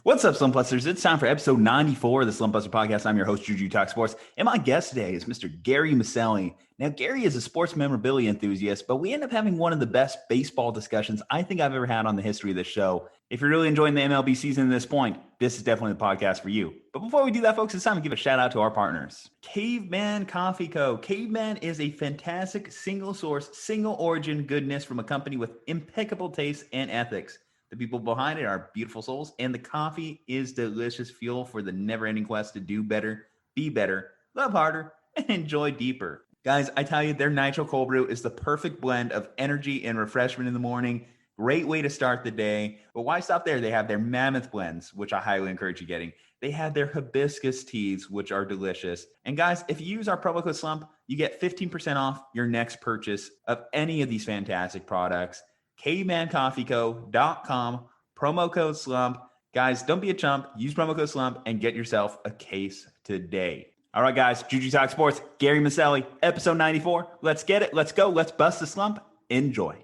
What's up, Slumpbusters? It's time for episode 94 of the Slumpbuster podcast. I'm your host, Juju Talk Sports, and my guest today is Mr. Gary Miceli. Now, Gary is a sports memorabilia enthusiast, but we end up having one of the best baseball discussions I think I've ever had on the history of this show. If you're really enjoying the MLB season at this point, this is definitely the podcast for you. But before we do that, folks, it's time to give a shout out to our partners. Caveman Coffee Co. Caveman is a fantastic single source, single origin goodness from a company with impeccable taste and ethics. The people behind it are beautiful souls, and the coffee is delicious fuel for the never-ending quest to do better, be better, love harder, and enjoy deeper. Guys, I tell you, their Nitro Cold Brew is the perfect blend of energy and refreshment in the morning. Great way to start the day. But why stop there? They have their Mammoth blends, which I highly encourage you getting. They have their hibiscus teas, which are delicious. And guys, if you use our promo code SLUMP, you get 15% off your next purchase of any of these fantastic products. cavemancoffeeco.com, promo code SLUMP. Guys, don't be a chump. Use promo code SLUMP and get yourself a case today. All right, guys, Juju Talk Sports, Gary Miceli, episode 94. Let's get it. Let's go. Let's bust the slump. Enjoy.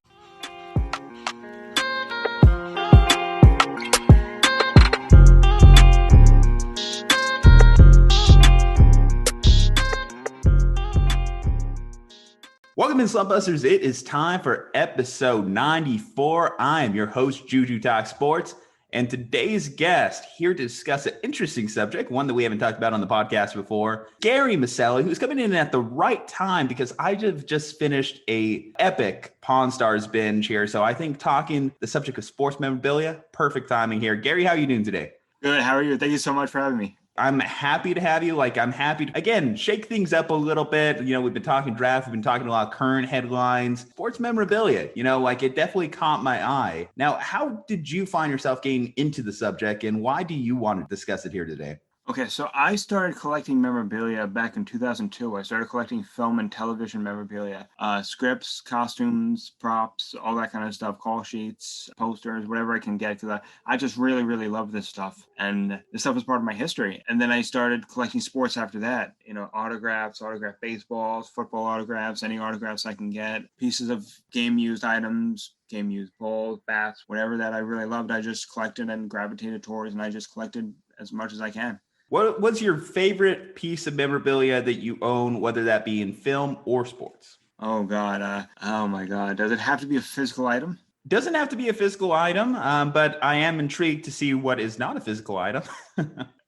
Welcome in, Slumpbusters. It is time for episode 94. I am your host, Juju Talk Sports, and today's guest here to discuss an interesting subject, one that we haven't talked about on the podcast before, Gary Miceli, who's coming in at the right time because I just finished a epic Pawn Stars binge here. So I think talking the subject of sports memorabilia, perfect timing here. Gary, how are you doing today? Good. How are you? Thank you so much for having me. I'm happy to have you. I'm happy to, again, shake things up a little bit. You know, we've been talking draft. We've been talking a lot of current headlines, sports memorabilia, it definitely caught my eye. Now, how did you find yourself getting into the subject, and why do you want to discuss it here today? Okay, so I started collecting memorabilia back in 2002. I started collecting film and television memorabilia, scripts, costumes, props, all that kind of stuff, call sheets, posters, whatever I can get, because I just really, really love this stuff. And this stuff is part of my history. And then I started collecting sports after that, autographs, autographed baseballs, football autographs, any autographs I can get, pieces of game-used items, game-used balls, bats, whatever that I really loved. I just collected and gravitated towards, and I just collected as much as I can. What was your favorite piece of memorabilia that you own, whether that be in film or sports? Oh, God. Oh, my God. Does it have to be a physical item? Doesn't have to be a physical item, but I am intrigued to see what is not a physical item.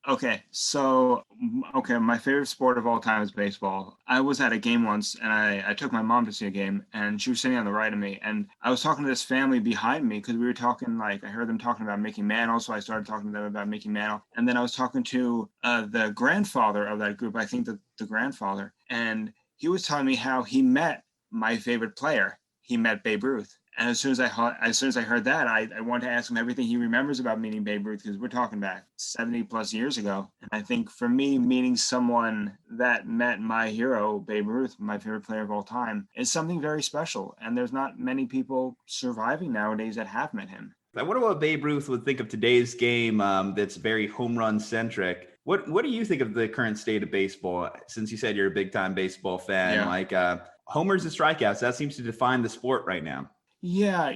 Okay, my favorite sport of all time is baseball. I was at a game once, and I took my mom to see a game, and she was sitting on the right of me, and I was talking to this family behind me because we were talking, I heard them talking about Mickey Mantle, so I started talking to them about Mickey Mantle, and then I was talking to the grandfather of that group, I think the grandfather, and he was telling me how he met my favorite player. He met Babe Ruth. And as soon as I heard that, I wanted to ask him everything he remembers about meeting Babe Ruth, because we're talking back 70 plus years ago. And I think for me, meeting someone that met my hero, Babe Ruth, my favorite player of all time, is something very special. And there's not many people surviving nowadays that have met him. I wonder what Babe Ruth would think of today's game that's very home run centric. What do you think of the current state of baseball? Since you said you're a big time baseball fan, homers and strikeouts, that seems to define the sport right now. Yeah,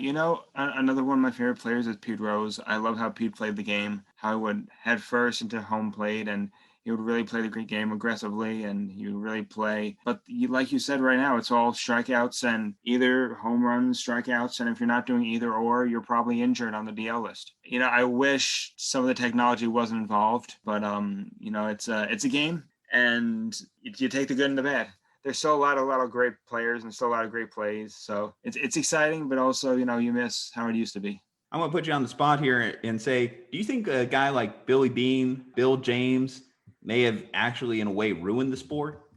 another one of my favorite players is Pete Rose. I love how Pete played the game, how he would head first into home plate, and he would really play the great game aggressively, and he would really play. But like you said right now, it's all strikeouts and either home runs, strikeouts, and if you're not doing either or, you're probably injured on the DL list. I wish some of the technology wasn't involved, but it's a game, and you take the good and the bad. There's still a lot of great players and still a lot of great plays. So it's exciting, but also, you miss how it used to be. I'm going to put you on the spot here and say, do you think a guy like Billy Beane, Bill James may have actually in a way ruined the sport?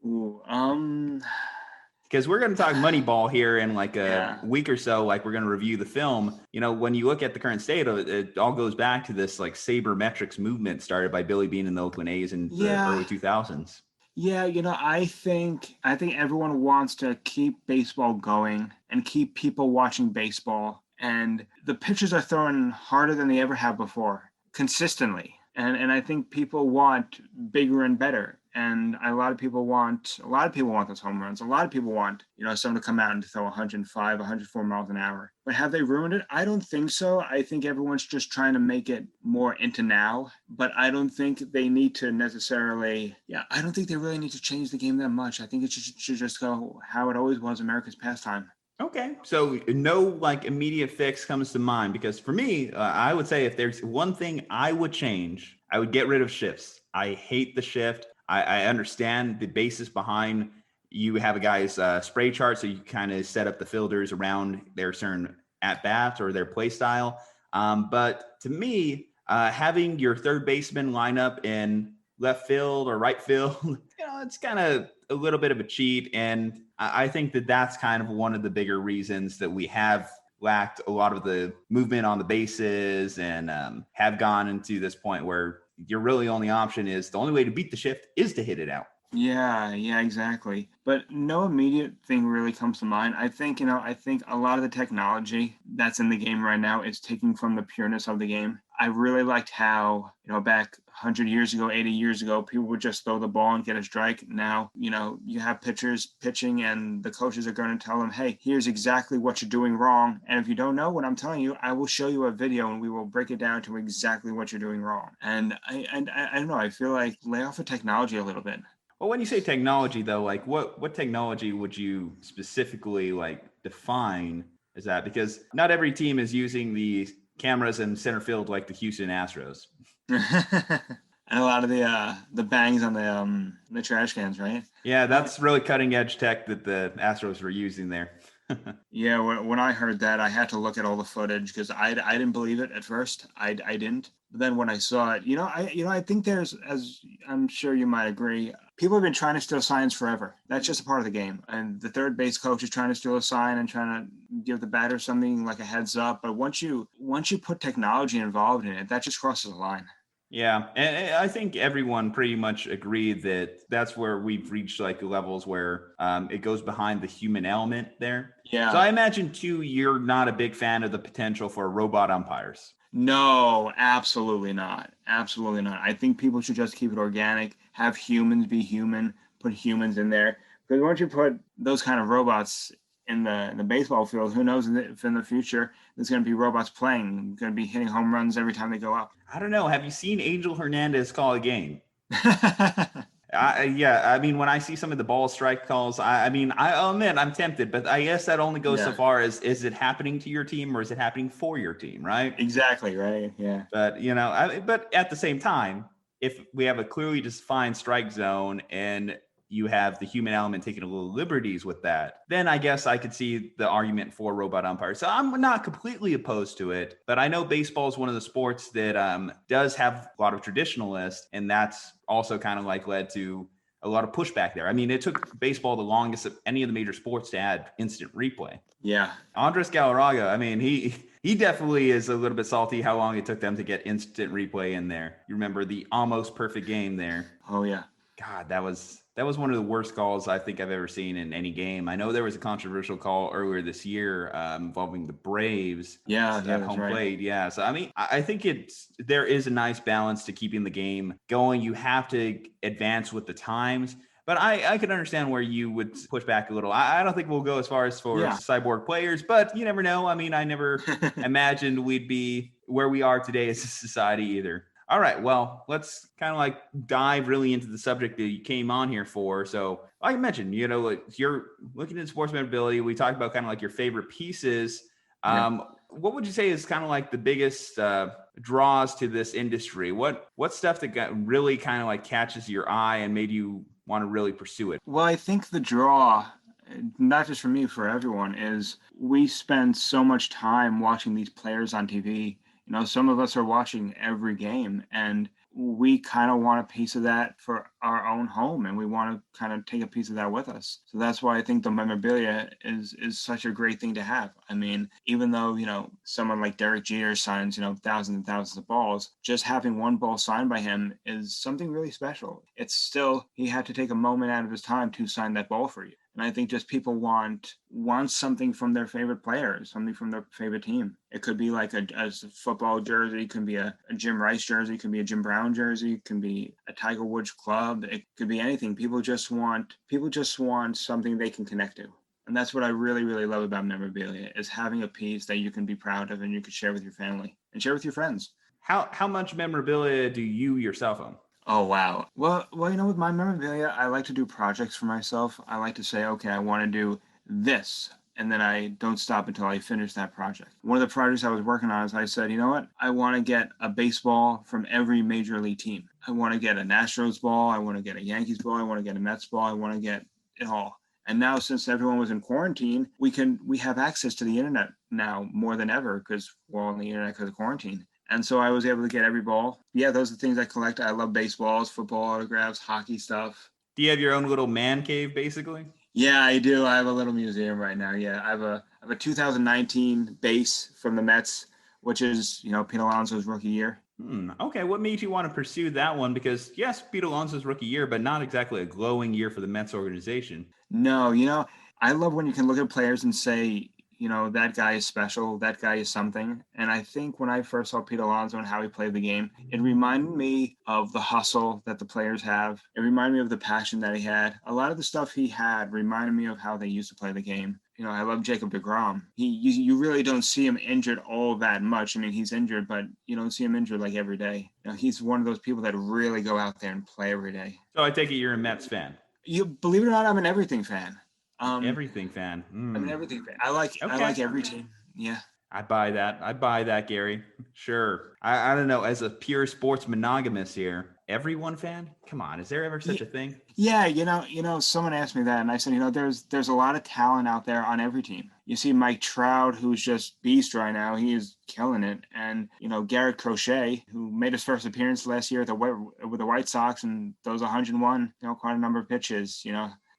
Ooh, because we're going to talk Moneyball here in a week or so, we're going to review the film. When you look at the current state of it, it all goes back to this Sabermetrics movement started by Billy Beane and the Oakland A's in the early 2000s. Yeah, I think everyone wants to keep baseball going and keep people watching baseball. And the pitchers are throwing harder than they ever have before, consistently. And I think people want bigger and better. And a lot of people want those home runs. A lot of people want, someone to come out and throw 105, 104 miles an hour. But have they ruined it? I don't think so. I think everyone's just trying to make it more into now. But I don't think they need to necessarily, I don't think they really need to change the game that much. I think it should just go how it always was, America's pastime. Okay. So no like immediate fix comes to mind, because for me, I would say if there's one thing I would change, I would get rid of shifts. I hate the shift. I understand the basis behind you have a guy's spray chart, so you kind of set up the fielders around their certain at bats or their play style. But to me, having your third baseman line up in left field or right field, it's kind of a little bit of a cheat. And I think that that's kind of one of the bigger reasons that we have lacked a lot of the movement on the bases and have gone into this point where your really only option is the only way to beat the shift is to hit it out. Yeah, exactly. But no immediate thing really comes to mind. I think a lot of the technology that's in the game right now is taking from the pureness of the game. I really liked how, back 100 years ago, 80 years ago, people would just throw the ball and get a strike. Now, you have pitchers pitching and the coaches are going to tell them, hey, here's exactly what you're doing wrong. And if you don't know what I'm telling you, I will show you a video and we will break it down to exactly what you're doing wrong. And I don't know, I feel like lay off of technology a little bit. Well, when you say technology, though, like what technology would you specifically like define as that? Because not every team is using the cameras in center field like the Houston Astros. And a lot of the bangs on the trash cans, right? Yeah, that's really cutting edge tech that the Astros were using there. Yeah, when I heard that, I had to look at all the footage because I didn't believe it at first. I didn't. But then when I saw it, I think there's, as I'm sure you might agree, people have been trying to steal signs forever. That's just a part of the game. And the third base coach is trying to steal a sign and trying to give the batter something like a heads up. But once you put technology involved in it, that just crosses a line. Yeah, and I think everyone pretty much agreed that that's where we've reached like levels where it goes behind the human element there. Yeah. So I imagine too, you're not a big fan of the potential for robot umpires. No, absolutely not. Absolutely not. I think people should just keep it organic, have humans be human, put humans in there. Because once you put those kind of robots in the baseball field, who knows if in the future there's going to be robots playing, going to be hitting home runs every time they go up. I don't know. Have you seen Angel Hernandez call a game? I mean, when I see some of the ball strike calls, I'll admit I'm tempted, but I guess that only goes so far as, is it happening to your team or is it happening for your team, right? Exactly, right, yeah. But, but at the same time, if we have a clearly defined strike zone and you have the human element taking a little liberties with that, then I guess I could see the argument for robot umpires. So I'm not completely opposed to it, but I know baseball is one of the sports that does have a lot of traditionalists, and that's also kind of like led to a lot of pushback there. I mean, it took baseball the longest of any of the major sports to add instant replay. Yeah. Andres Galarraga, I mean, he definitely is a little bit salty how long it took them to get instant replay in there. You remember the almost perfect game there. Oh, yeah. God, that was one of the worst calls I think I've ever seen in any game. I know there was a controversial call earlier this year involving the Braves. Yeah, at home plate. Yeah. So, I mean, I think there is a nice balance to keeping the game going. You have to advance with the times. But I could understand where you would push back a little. I don't think we'll go as far as for cyborg players, but you never know. I mean, I never imagined we'd be where we are today as a society either. All right, well, let's kind of like dive really into the subject that you came on here for. So like I mentioned, you're looking at sports memorabilia. We talked about kind of like your favorite pieces. What would you say is kind of like the biggest draws to this industry? What stuff that really kind of like catches your eye and made you want to really pursue it? Well, I think the draw, not just for me, for everyone, is we spend so much time watching these players on TV. Some of us are watching every game, and we kind of want a piece of that for our own home, and we want to kind of take a piece of that with us. So that's why I think the memorabilia is such a great thing to have. I mean, even though, someone like Derek Jeter signs, thousands and thousands of balls, just having one ball signed by him is something really special. It's still, he had to take a moment out of his time to sign that ball for you. And I think just people want something from their favorite player, something from their favorite team. It could be like a football jersey, it could be a Jim Rice jersey, it could be a Jim Brown jersey, it can be a Tiger Woods club, it could be anything. People just want something they can connect to. And that's what I really, really love about memorabilia, is having a piece that you can be proud of and you can share with your family and share with your friends. How much memorabilia do you yourself own? Oh, wow. Well, with my memorabilia, I like to do projects for myself. I like to say, okay, I want to do this. And then I don't stop until I finish that project. One of the projects I was working on is I said, you know what? I want to get a baseball from every major league team. I want to get a Nationals ball. I want to get a Yankees ball. I want to get a Mets ball. I want to get it all. And now, since everyone was in quarantine, we have access to the internet now more than ever, because we're all on the internet because of quarantine. And so I was able to get every ball. Yeah, those are the things I collect. I love baseballs, football autographs, hockey stuff. Do you have your own little man cave, basically? Yeah, I do. I have a little museum right now. Yeah, I have a 2019 base from the Mets, which is, Pete Alonso's rookie year. Okay, what made you want to pursue that one? Because yes, Pete Alonso's rookie year, but not exactly a glowing year for the Mets organization. No, I love when you can look at players and say, that guy is special, that guy is something. And I think when I first saw Pete Alonso and how he played the game, it reminded me of the hustle that the players have. It reminded me of the passion that he had. A lot of the stuff he had reminded me of how they used to play the game. I love Jacob deGrom. You really don't see him injured all that much. I mean, he's injured, but you don't see him injured like every day. He's one of those people that really go out there and play every day. So I take it you're a Mets fan. You believe it or not, I'm an everything fan. Everything fan. I'm an everything fan. I like every team. Yeah. I buy that, Gary. Sure. I don't know. As a pure sports monogamous here, everyone fan? Come on. Is there ever such a thing? Yeah. Someone asked me that and I said, there's a lot of talent out there on every team. You see Mike Trout, who's just beast right now. He is killing it. And, Garrett Crochet, who made his first appearance last year with the White Sox and those 101, quite a number of pitches,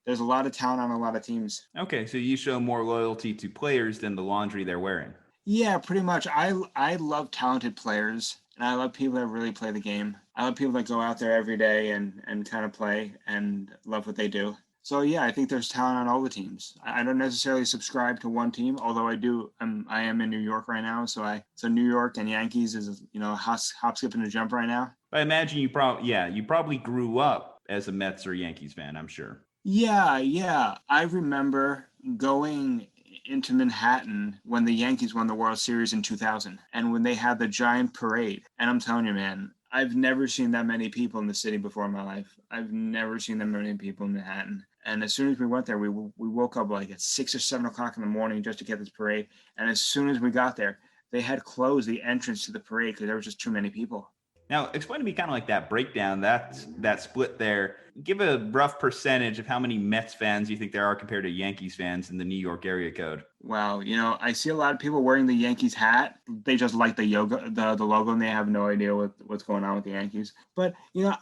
There's a lot of talent on a lot of teams. Okay, so you show more loyalty to players than the laundry they're wearing. Yeah, pretty much. I love talented players, and I love people that really play the game. I love people that go out there every day and kind of play and love what they do. So yeah, I think there's talent on all the teams. I don't necessarily subscribe to one team, although I do. I am in New York right now, so New York and Yankees is hop, skip, and a jump right now. I imagine you probably grew up as a Mets or Yankees fan, I'm sure. Yeah. I remember going into Manhattan when the Yankees won the World Series in 2000 and when they had the giant parade. And I'm telling you, man, I've never seen that many people in the city before in my life. I've never seen that many people in Manhattan. And as soon as we went there, we woke up like at 6 or 7 o'clock in the morning just to get this parade. And as soon as we got there, they had closed the entrance to the parade because there was just too many people. Now, explain to me kind of like that breakdown, that split there. Give a rough percentage of how many Mets fans you think there are compared to Yankees fans in the New York area code. Wow, I see a lot of people wearing the Yankees hat. They just like the logo, and they have no idea what's going on with the Yankees. But,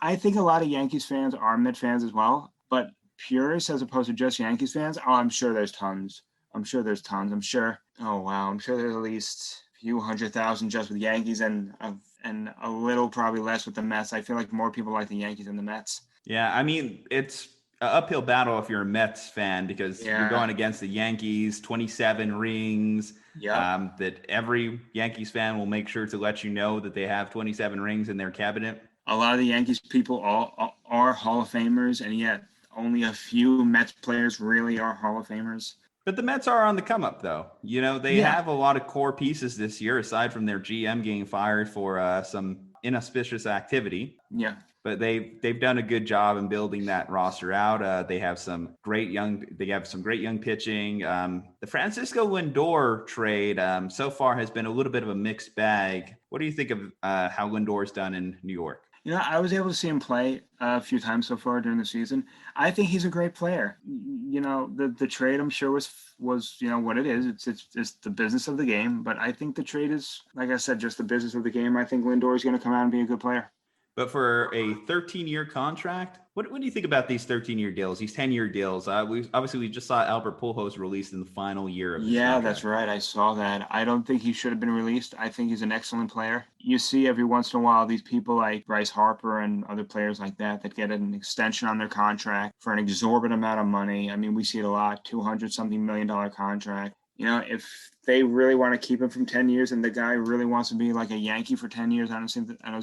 I think a lot of Yankees fans are Mets fans as well. But purists as opposed to just Yankees fans, I'm sure there's tons. I'm sure, oh, wow, I'm sure there's at least a few 100,000 just with Yankees and a little probably less with the Mets. I feel like more people like the Yankees than the Mets. Yeah, I mean, it's an uphill battle if you're a Mets fan because you're going against the Yankees, 27 rings. Yeah. That every Yankees fan will make sure to let you know that they have 27 rings in their cabinet. A lot of the Yankees people are Hall of Famers, and yet only a few Mets players really are Hall of Famers. But the Mets are on the come up, though. They have a lot of core pieces this year, aside from their GM getting fired for some inauspicious activity. Yeah. But they've done a good job in building that roster out. They have some great young pitching. The Francisco Lindor trade so far has been a little bit of a mixed bag. What do you think of how Lindor's done in New York? I was able to see him play a few times so far during the season. I think he's a great player. The trade, I'm sure, was what it is. It's the business of the game. But I think the trade is, like I said, just the business of the game. I think Lindor is going to come out and be a good player. But for a 13-year contract, What do you think about these 13-year deals, these 10-year deals? We just saw Albert Pujols released in the final year of his Yeah, contract. that's right. I saw that. I don't think he should have been released. I think he's an excellent player. You see every once in a while these people like Bryce Harper and other players like that get an extension on their contract for an exorbitant amount of money. I mean, we see it a lot, $200-something million contract. You know, if they really want to keep him from 10 years and the guy really wants to be like a Yankee for 10 years, I don't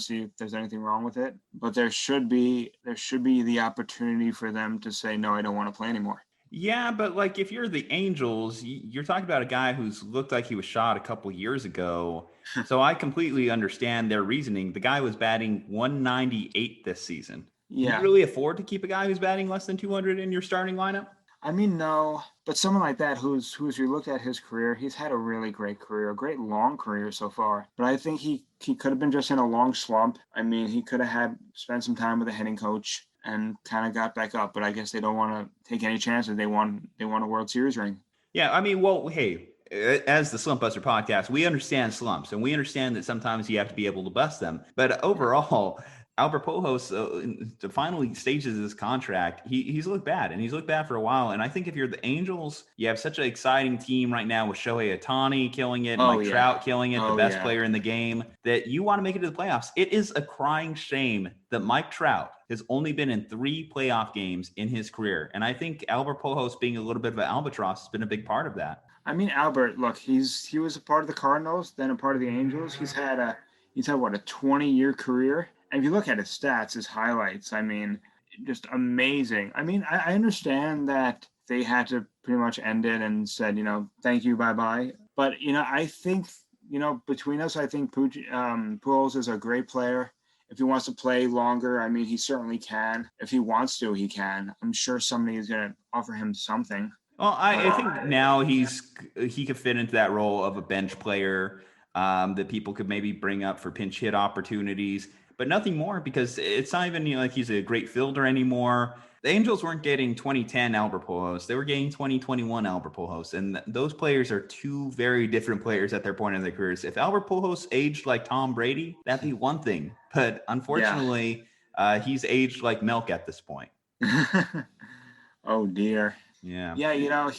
see if there's anything wrong with it. But there should be the opportunity for them to say, no, I don't want to play anymore. Yeah, but like if you're the Angels, you're talking about a guy who's looked like he was shot a couple years ago. So I completely understand their reasoning. The guy was batting 198 this season. Can you Yeah. really afford to keep a guy who's batting less than 200 in your starting lineup? I mean, no, but someone like that who's you looked at his career, he's had a really great career, a great long career so far. But I think he could have been just in a long slump. I mean, he could have spent some time with a hitting coach and kind of got back up. But I guess they don't want to take any chances. They want a World Series ring. Yeah, I mean, well, hey, as the Slumpbuster podcast, we understand slumps and we understand that sometimes you have to be able to bust them. But overall, Albert Pujols, in the final stages of his contract, he's looked bad, and he's looked bad for a while. And I think if you're the Angels, you have such an exciting team right now with Shohei Ohtani killing it, Mike Trout killing it, the best player in the game, that you want to make it to the playoffs. It is a crying shame that Mike Trout has only been in 3 playoff games in his career. And I think Albert Pujols being a little bit of an albatross has been a big part of that. I mean, Albert, look, he was a part of the Cardinals, then a part of the Angels. He's had what, a 20-year career. And if you look at his stats, his highlights, I mean, just amazing. I mean, I understand that they had to pretty much end it and said, you know, thank you, bye-bye. But, you know, I think, you know, between us, I think Pujols is a great player. If he wants to play longer, I mean, he certainly can. If he wants to, he can. I'm sure somebody is going to offer him something. Well, I think now he could fit into that role of a bench player that people could maybe bring up for pinch hit opportunities, but nothing more, because it's not even like he's a great fielder anymore. The Angels weren't getting 2010 Albert Pujols. They were getting 2021 Albert Pujols. And those players are 2 very different players at their point in their careers. If Albert Pujols aged like Tom Brady, that'd be one thing. But unfortunately, he's aged like milk at this point. Oh, dear. Yeah. Yeah, you know,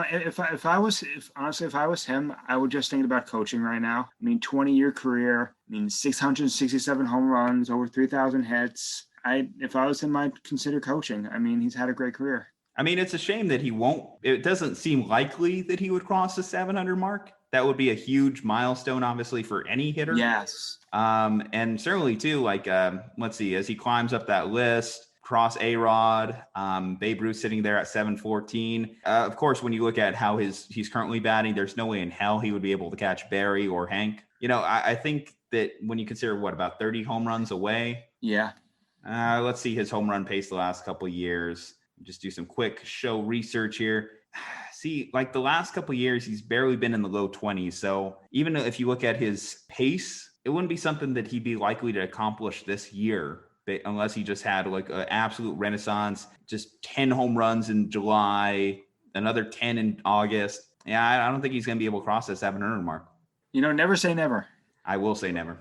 if I was him, I would just think about coaching right now. I mean, 20-year career, I mean, 667 home runs, over 3,000 hits. If I was him, I'd consider coaching. I mean, he's had a great career. I mean, it's a shame that he won't. It doesn't seem likely that he would cross the 700 mark. That would be a huge milestone, obviously, for any hitter. Yes. And certainly, too, like, let's see, as he climbs up that list, cross A-Rod, Babe Ruth sitting there at 714. Of course, when you look at how he's currently batting, there's no way in hell he would be able to catch Barry or Hank. You know, I think that when you consider, about 30 home runs away? Yeah. Let's see his home run pace the last couple of years. Just do some quick show research here. See, like the last couple of years, he's barely been in the low 20s. So even if you look at his pace, it wouldn't be something that he'd be likely to accomplish this year, unless he just had like an absolute renaissance, just 10 home runs in July, another 10 in August. Yeah, I don't think he's going to be able to cross that 700 mark. You know, never say never. I will say never.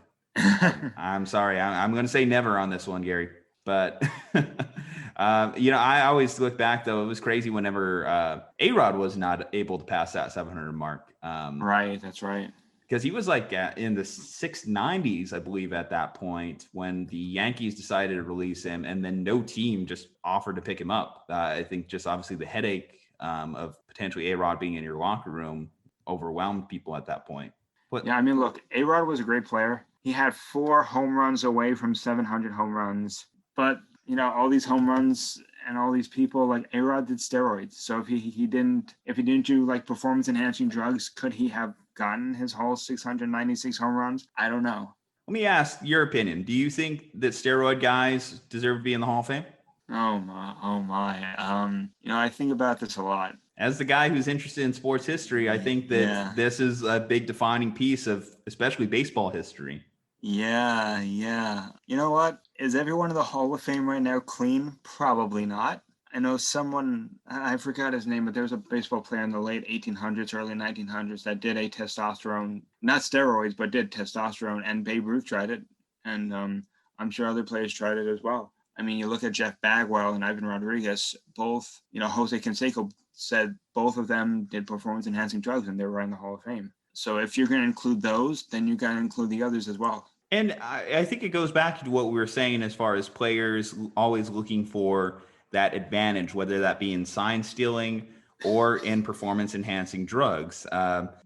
I'm sorry. I'm going to say never on this one, Gary. But, you know, I always look back, though. It was crazy whenever A-Rod was not able to pass that 700 mark. Right. That's right. Because he was like in the 690s, I believe, at that point when the Yankees decided to release him, and then no team just offered to pick him up. I think just obviously the headache of potentially A-Rod being in your locker room overwhelmed people at that point. But yeah, I mean, look, A-Rod was a great player. He had 4 home runs away from 700 home runs. But, you know, all these home runs and all these people, like A-Rod did steroids. So if he didn't do like performance enhancing drugs, could he have gotten his whole 696 home runs? I don't know. Let me ask your opinion. Do you think that steroid guys deserve to be in the Hall of Fame? Oh my. You know, I think about this a lot. As the guy who's interested in sports history, I think that this is a big defining piece of especially baseball history. Yeah. You know what? Is everyone in the Hall of Fame right now clean? Probably not. I know someone, I forgot his name, but there was a baseball player in the late 1800s, early 1900s that did a testosterone, not steroids, but did testosterone, and Babe Ruth tried it. And I'm sure other players tried it as well. I mean, you look at Jeff Bagwell and Ivan Rodriguez, both, Jose Canseco said both of them did performance-enhancing drugs and they were in the Hall of Fame. So if you're going to include those, then you got to include the others as well. And I think it goes back to what we were saying as far as players always looking for that advantage, whether that be in sign stealing or in performance enhancing drugs.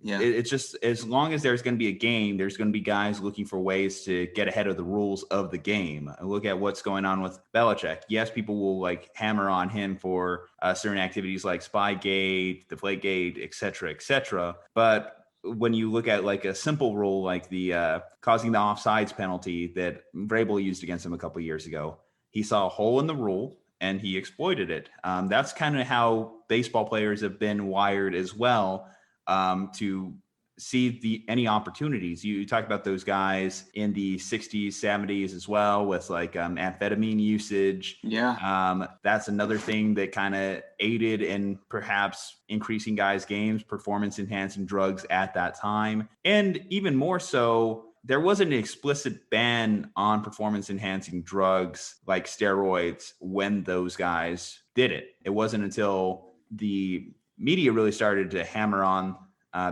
It's just, as long as there's going to be a game, there's going to be guys looking for ways to get ahead of the rules of the game. Look at what's going on with Belichick. Yes, people will like hammer on him for certain activities like Spygate, Deflategate, et cetera, but when you look at like a simple rule like the causing the offsides penalty that Vrabel used against him a couple of years ago, he saw a hole in the rule and he exploited it. That's kind of how baseball players have been wired as well, to see any opportunities. You talk about those guys in the 60s, 70s as well with like amphetamine usage. Yeah. That's another thing that kind of aided in perhaps increasing guys' games, performance enhancing drugs at that time. And even more so, there wasn't an explicit ban on performance enhancing drugs like steroids when those guys did it. It wasn't until the media really started to hammer on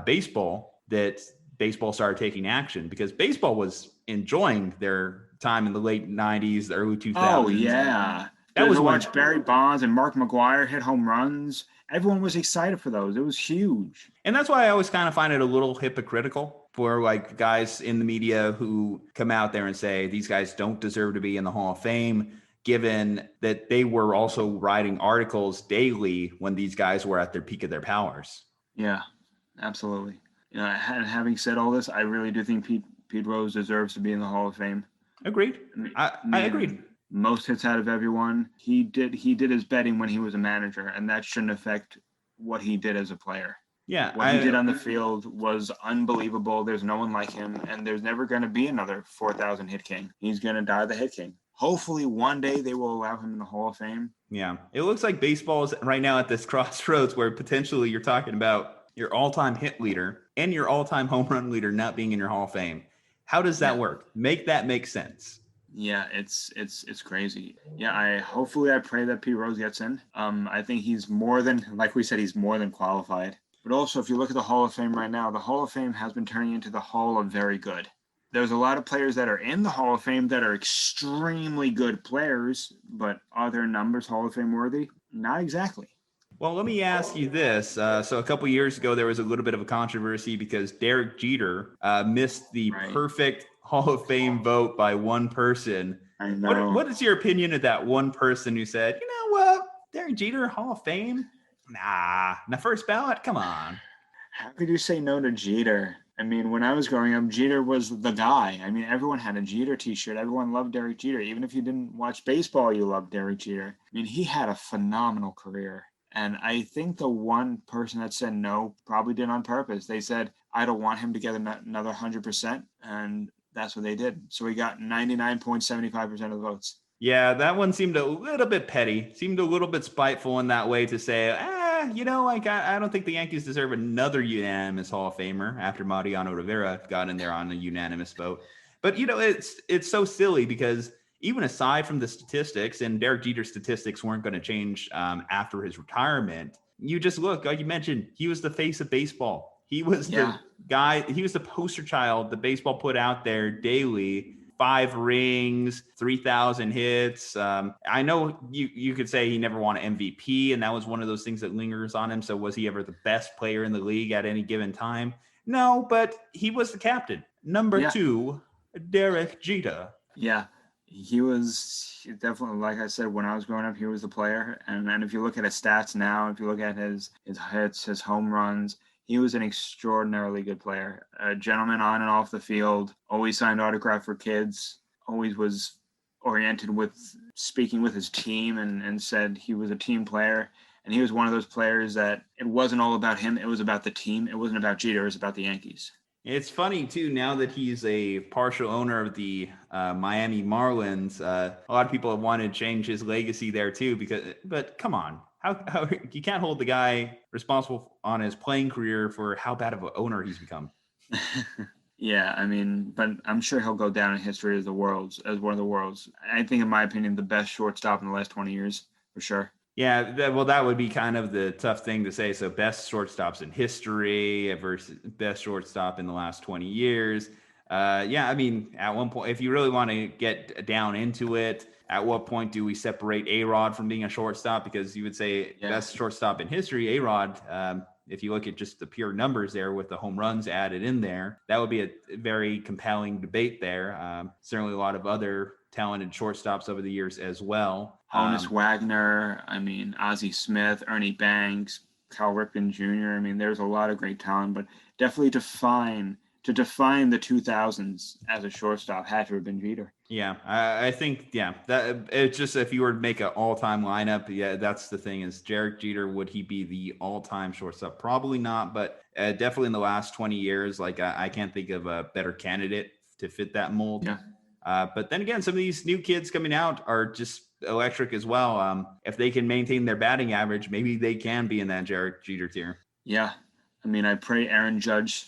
baseball that baseball started taking action, because baseball was enjoying their time in the late 90s, the early 2000s. Oh, yeah. That was watch Barry Bonds and Mark McGwire hit home runs. Everyone was excited for those. It was huge. And that's why I always kind of find it a little hypocritical for like guys in the media who come out there and say these guys don't deserve to be in the Hall of Fame, given that they were also writing articles daily when these guys were at their peak of their powers. Yeah, absolutely. Having said all this, I really do think Pete Rose deserves to be in the Hall of Fame. Agreed. I agreed. Most hits out of everyone. He did his betting when he was a manager, and that shouldn't affect what he did as a player. Yeah. What he did on the field was unbelievable. There's no one like him, and there's never going to be another 4,000 hit king. He's going to die the hit king. Hopefully one day they will allow him in the Hall of Fame. Yeah. It looks like baseball is right now at this crossroads where potentially you're talking about your all-time hit leader and your all-time home run leader not being in your Hall of Fame. How does that work? Make that make sense. Yeah, it's crazy. Yeah, I pray that Pete Rose gets in. I think he's more than, like we said, he's more than qualified. But also, if you look at the Hall of Fame right now, the Hall of Fame has been turning into the Hall of Very Good. There's a lot of players that are in the Hall of Fame that are extremely good players, but are their numbers Hall of Fame worthy? Not exactly. Well, let me ask you this. So a couple years ago, there was a little bit of a controversy because Derek Jeter missed the perfect Hall of Fame vote by one person. I know. What is your opinion of that one person who said, you know what, Derek Jeter, Hall of Fame? Nah, the first ballot? Come on. How could you say no to Jeter? I mean, when I was growing up, Jeter was the guy. I mean, everyone had a Jeter t-shirt. Everyone loved Derek Jeter. Even if you didn't watch baseball, you loved Derek Jeter. I mean, he had a phenomenal career. And I think the one person that said no probably did on purpose. They said, I don't want him to get another 100%. And that's what they did. So he got 99.75% of the votes. Yeah, that one seemed a little bit petty, seemed a little bit spiteful in that way to say, I don't think the Yankees deserve another unanimous Hall of Famer after Mariano Rivera got in there on a unanimous vote. But, it's so silly because even aside from the statistics, and Derek Jeter's statistics weren't going to change after his retirement, you just look, like you mentioned, he was the face of baseball. He was the guy, he was the poster child that baseball put out there daily. 5 rings, 3,000 hits. I know you could say he never won an MVP, and that was one of those things that lingers on him. So was he ever the best player in the league at any given time? No, but he was the captain. Number 2, Derek Jeter. Yeah, he was definitely, like I said, when I was growing up, he was the player. And then if you look at his stats now, if you look at his hits, his home runs, he was an extraordinarily good player, a gentleman on and off the field, always signed autograph for kids, always was oriented with speaking with his team and said he was a team player. And he was one of those players that it wasn't all about him. It was about the team. It wasn't about Jeter. It was about the Yankees. It's funny, too, now that he's a partial owner of the Miami Marlins, a lot of people have wanted to change his legacy there, too, but come on. How you can't hold the guy responsible on his playing career for how bad of an owner he's become. Yeah, I mean, but I'm sure he'll go down in history as one of the world's. I think, in my opinion, the best shortstop in the last 20 years for sure. Yeah, that would be kind of the tough thing to say. So best shortstops in history versus best shortstop in the last 20 years. Yeah, I mean, at one point, if you really want to get down into it, at what point do we separate A-Rod from being a shortstop? Because you would say Yeah. best shortstop in history, A-Rod. If you look at just the pure numbers there with the home runs added in there, that would be a very compelling debate there. Certainly a lot of other talented shortstops over the years as well. Honus Wagner, I mean, Ozzie Smith, Ernie Banks, Cal Ripken Jr. I mean, there's a lot of great talent, but definitely to define the 2000s as a shortstop had to have been Jeter. Yeah, I think, yeah, that it's just if you were to make an all-time lineup, yeah, that's the thing is Derek Jeter, would he be the all-time shortstop? Probably not, but definitely in the last 20 years, like I can't think of a better candidate to fit that mold. Yeah. But then again, some of these new kids coming out are just electric as well. If they can maintain their batting average, maybe they can be in that Derek Jeter tier. Yeah. I mean, I pray Aaron Judge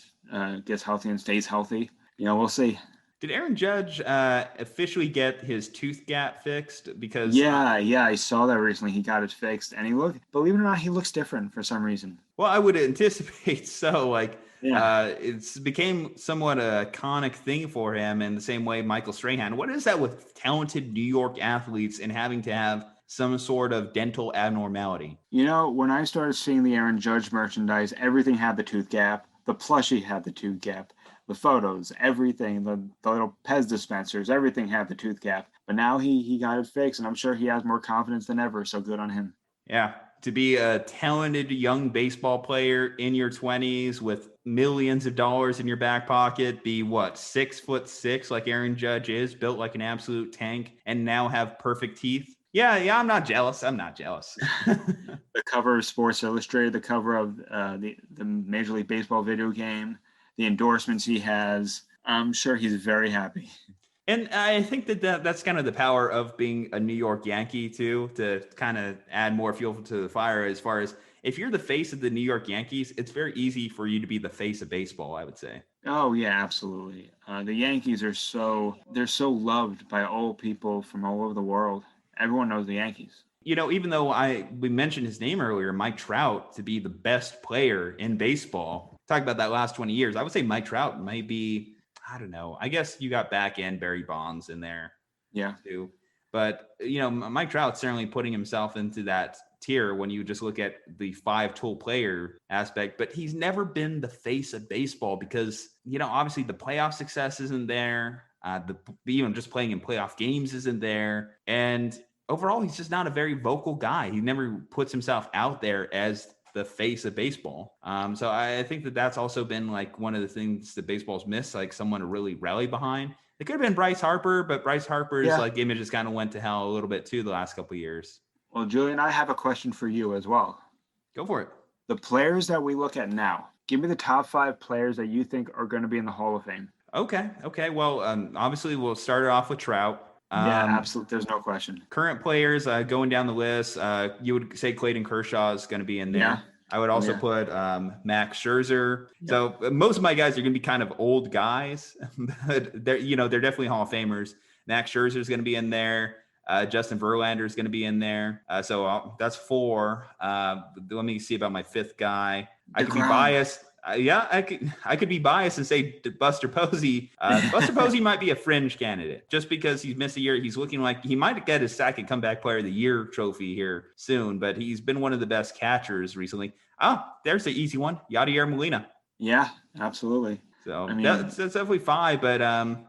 gets healthy and stays healthy. You know, we'll see. Did Aaron Judge officially get his tooth gap fixed? Because yeah, I saw that recently. He got it fixed, and believe it or not, he looks different for some reason. Well, I would anticipate so. Like, it's became somewhat a iconic thing for him in the same way Michael Strahan. What is that with talented New York athletes and having to have some sort of dental abnormality? You know, when I started seeing the Aaron Judge merchandise, everything had the tooth gap. The plushie had the tooth gap. The photos, everything, the little Pez dispensers, everything had the tooth gap. But now he got it fixed, and I'm sure he has more confidence than ever, so good on him. Yeah, to be a talented young baseball player in your 20s with millions of dollars in your back pocket, be what, 6'6", like Aaron Judge is, built like an absolute tank, and now have perfect teeth. Yeah, I'm not jealous. The cover of Sports Illustrated, the cover of the Major League Baseball video game, the endorsements he has, I'm sure he's very happy. And I think that's kind of the power of being a New York Yankee too, to kind of add more fuel to the fire. As far as if you're the face of the New York Yankees, it's very easy for you to be the face of baseball, I would say. Oh yeah, absolutely. The Yankees they're so loved by all people from all over the world. Everyone knows the Yankees. You know, even though we mentioned his name earlier, Mike Trout, to be the best player in baseball. Talk about that last 20 years. I would say Mike Trout might be, I don't know. I guess you got back end Barry Bonds in there. Yeah. Too. But, you know, Mike Trout's certainly putting himself into that tier when you just look at the five-tool player aspect. But he's never been the face of baseball because, you know, obviously the playoff success isn't there. Even just playing in playoff games isn't there. And overall, he's just not a very vocal guy. He never puts himself out there as the face of baseball. So I think that's also been like one of the things that baseball's missed, like someone to really rally behind. It could have been Bryce Harper, but Bryce Harper's like image just kind of went to hell a little bit too the last couple of years. Well, Julian, I have a question for you as well. Go for it. The players that we look at now, give me the top 5 players that you think are going to be in the Hall of Fame. Okay. Well, obviously we'll start it off with Trout. Yeah, absolutely. There's no question. Current players going down the list, you would say Clayton Kershaw is going to be in there. Yeah. I would also put Max Scherzer. Yep. So most of my guys are going to be kind of old guys, but they're definitely Hall of Famers. Max Scherzer is going to be in there. Justin Verlander is going to be in there. So that's 4. Let me see about my 5th guy. I could be biased. I could be biased and say Buster Posey. Buster Posey might be a fringe candidate just because he's missed a year. He's looking like he might get his second comeback player of the year trophy here soon, but he's been one of the best catchers recently. Oh, there's the easy one. Yadier Molina. Yeah, absolutely. So that's definitely 5, but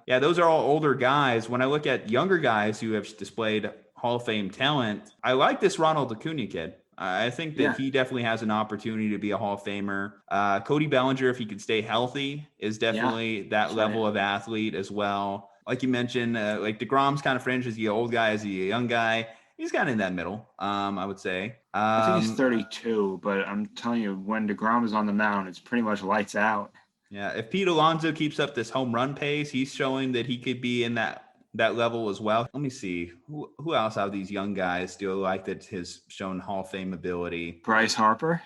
those are all older guys. When I look at younger guys who have displayed Hall of Fame talent, I like this Ronald Acuna kid. I think that he definitely has an opportunity to be a Hall of Famer. Cody Bellinger, if he could stay healthy, is definitely that level of athlete as well. Like you mentioned, like DeGrom's kind of fringe. Is he an old guy? Is he a young guy? He's kind of in that middle, I would say. I think he's 32, but I'm telling you, when DeGrom is on the mound, it's pretty much lights out. Yeah, if Pete Alonso keeps up this home run pace, he's showing that he could be in that level as well. Let me see. Who else out of these young guys do I like that has shown Hall of Fame ability? Bryce Harper,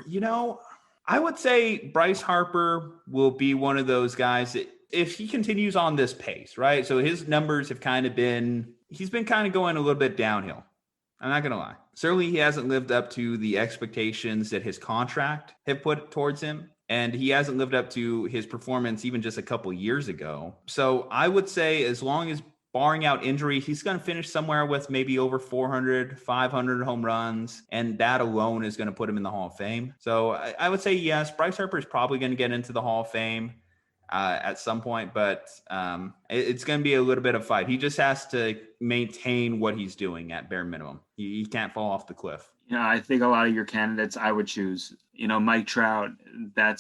you know, I would say Bryce Harper will be one of those guys that if he continues on this pace, right? So his numbers have he's been kind of going a little bit downhill. I'm not going to lie. Certainly he hasn't lived up to the expectations that his contract have put towards him. And he hasn't lived up to his performance even just a couple years ago. So I would say as long as barring out injury, he's going to finish somewhere with maybe over 400, 500 home runs. And that alone is going to put him in the Hall of Fame. So I would say, yes, Bryce Harper is probably going to get into the Hall of Fame at some point, but it's going to be a little bit of a fight. He just has to maintain what he's doing at bare minimum. He can't fall off the cliff. Yeah, I think a lot of your candidates I would choose. Mike Trout, of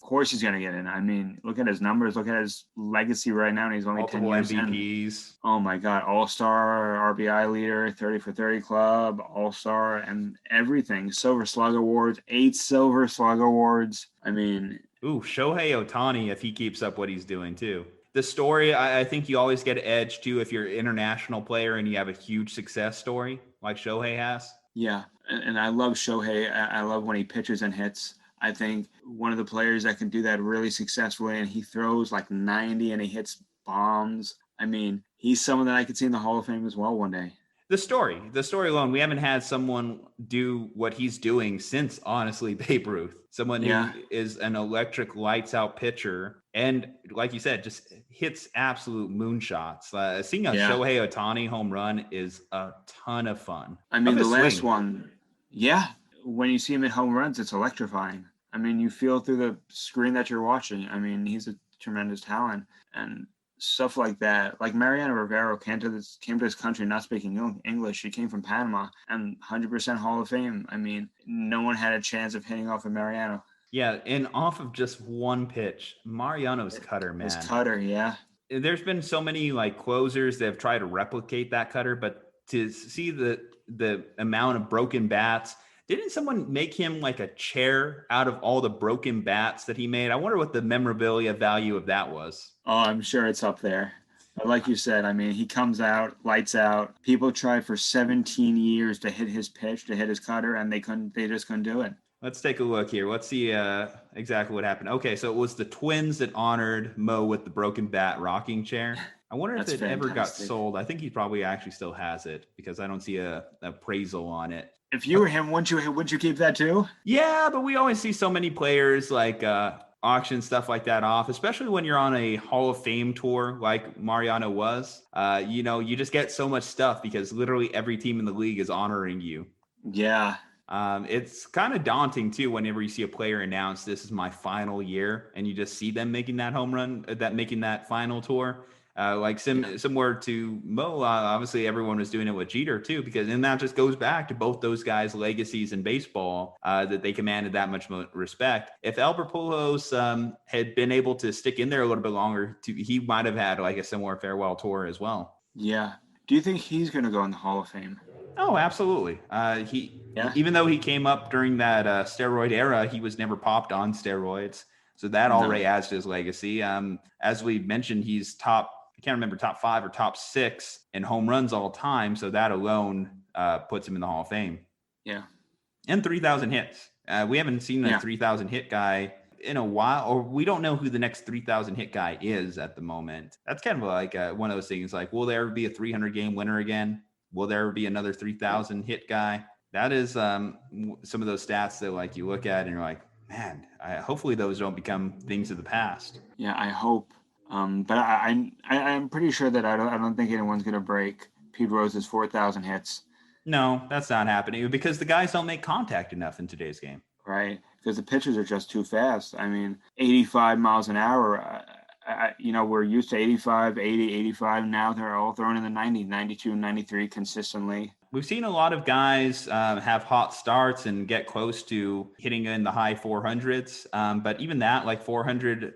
course he's going to get in. I mean, look at his numbers. Look at his legacy right now. And he's only Multiple 10 years MVPs. in. Oh, my God. All-Star, RBI leader, 30 for 30 club, All-Star, and everything. Silver Slug Awards, 8 Silver Slug Awards. I mean... Ooh, Shohei Ohtani, if he keeps up what he's doing, too. The story, I think you always get an edge, too, if you're an international player and you have a huge success story like Shohei has. Yeah, and I love Shohei. I love when he pitches and hits. I think one of the players that can do that really successfully, and he throws like 90 and he hits bombs. I mean, he's someone that I could see in the Hall of Fame as well one day. The story alone, we haven't had someone do what he's doing since, honestly, Babe Ruth. Someone who is an electric lights out pitcher. And like you said, just hits absolute moonshots. Seeing a Shohei Ohtani home run is a ton of fun. I mean, the last one, when you see him at home runs, it's electrifying. I mean, you feel through the screen that you're watching. I mean, he's a tremendous talent. And stuff like that. Like Mariano Rivera came to this country not speaking English. He came from Panama and 100% Hall of Fame. I mean, no one had a chance of hitting off of Mariano. Yeah, and off of just one pitch, Mariano's cutter, man. His cutter, yeah. There's been so many like closers that have tried to replicate that cutter, but to see the amount of broken bats, didn't someone make him like a chair out of all the broken bats that he made? I wonder what the memorabilia value of that was. Oh, I'm sure it's up there. But like you said, I mean, he comes out, lights out. People tried for 17 years to hit his pitch, to hit his cutter, and they just couldn't do it. Let's take a look here. Let's see exactly what happened. Okay, so it was the Twins that honored Mo with the broken bat rocking chair. I wonder if it ever got sold. I think he probably actually still has it because I don't see a appraisal on it. If you were him, wouldn't you keep that too? Yeah, but we always see so many players like auction stuff like that off, especially when you're on a Hall of Fame tour like Mariano was. You just get so much stuff because literally every team in the league is honoring you. Yeah. It's kind of daunting too whenever you see a player announce this is my final year and you just see them making that home run, making that final tour. Similar to Mo, obviously everyone was doing it with Jeter too, and that just goes back to both those guys' legacies in baseball, that they commanded that much respect. If Albert Pujols had been able to stick in there a little bit longer, he might have had like a similar farewell tour as well. Yeah. Do you think he's going to go in the Hall of Fame? Oh, absolutely. Even though he came up during that steroid era, he was never popped on steroids. So that already adds to his legacy. As we mentioned, he's top 5 or top 6 in home runs all time. So that alone puts him in the Hall of Fame. Yeah. And 3,000 hits. We haven't seen a 3,000 hit guy in a while, or we don't know who the next 3,000 hit guy is at the moment. That's kind of like one of those things like, will there be a 300 game winner again? Will there be another 3,000 hit guy? That is some of those stats that like you look at and you're like, man, hopefully those don't become things of the past. Yeah, I hope. But I'm pretty sure that I don't think anyone's going to break Pete Rose's 4,000 hits. No, that's not happening because the guys don't make contact enough in today's game. Right, because the pitchers are just too fast. I mean, 85 miles an hour. We're used to 85, 80, 85. Now they're all throwing in the 90, 92, 93 consistently. We've seen a lot of guys have hot starts and get close to hitting in the high 400s. But even that, like 400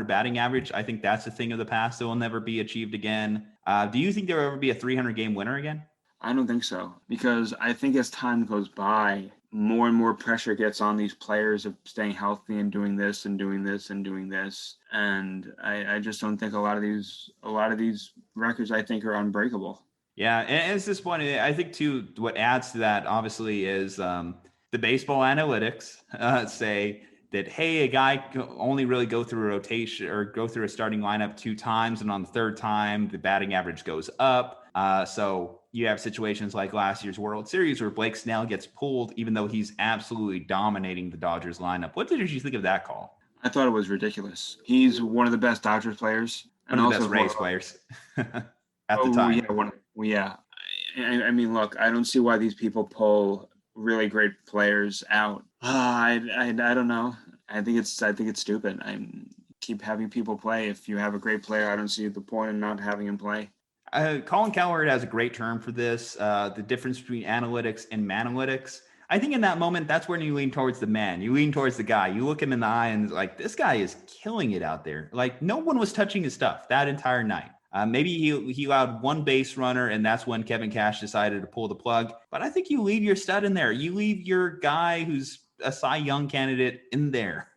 batting average, I think that's a thing of the past that will never be achieved again. Do you think there will ever be a 300 game winner again? I don't think so, because I think as time goes by, more and more pressure gets on these players of staying healthy and doing this and doing this and doing this. And I just don't think a lot of these records I think are unbreakable. Yeah, and it's disappointing. I think too, what adds to that obviously is the baseball analytics say that, hey, a guy can only really go through a rotation or go through a starting lineup 2 times, and on the 3rd time, the batting average goes up. So you have situations like last year's World Series where Blake Snell gets pulled, even though he's absolutely dominating the Dodgers lineup. What did you think of that call? I thought it was ridiculous. He's one of the best Dodgers players. One of the best Rays players at the time. Yeah. I mean, look, I don't see why these people pull really great players out. I don't know. I think it's stupid. Keep having people play. If you have a great player, I don't see the point in not having him play. Colin Cowherd has a great term for this, the difference between analytics and manalytics. I think in that moment, that's when you lean towards the man. You lean towards the guy. You look him in the eye and like, this guy is killing it out there. Like, no one was touching his stuff that entire night. Maybe he allowed 1 base runner, and that's when Kevin Cash decided to pull the plug. But I think you leave your stud in there. You leave your guy who's a Cy Young candidate in there